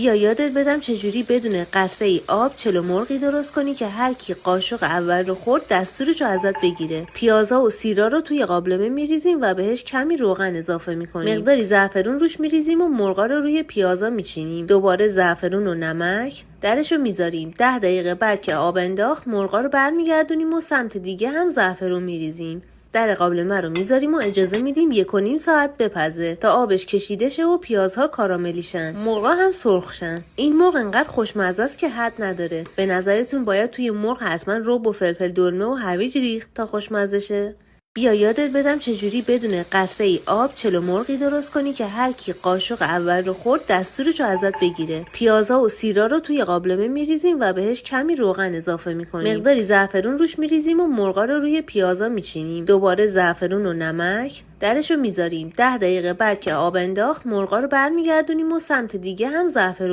بیا یادت بدم چجوری بدون قطره‌ای آب چلو مرغی درست کنی که هر کی قاشق اول رو خورد دستورشو ازت بگیره. پیازها و سیرا رو توی قابلمه میریزیم و بهش کمی روغن اضافه میکنیم. مقداری زعفرون روش میریزیم و مرغا رو روی پیازا میچینیم. دوباره زعفرون و نمک، درشو میذاریم. 10 دقیقه بعد که آب انداخت مرغا رو برمیگردونیم و سمت دیگه هم زعفرون میریزیم. در قابلمه رو میذاریم و اجازه میدیم 1.5 ساعت بپزه تا آبش کشیده شه و پیازها کاراملی شن، مرغا هم سرخ شن. این مرغ انقدر خوشمزه است که حد نداره. به نظرتون باید توی مرغ حتما رب و فلفل دلمه و هویج ریخت تا خوشمزه شه؟ بیا یادت بدم چجوری بدون قطره‌ای آب چلو مرغی درست کنی که هر کی قاشق اول رو خورد دستورشو ازت بگیره. پیازها و سیرا رو توی قابلمه میریزیم و بهش کمی روغن اضافه میکنیم. مقداری زعفرون روش میریزیم و مرغا رو روی پیازا میچینیم. دوباره زعفرون و نمک، درشو میذاریم. 10 دقیقه بعد که آب انداخت مرغا رو برمیگردونیم و سمت دیگه هم زعفرون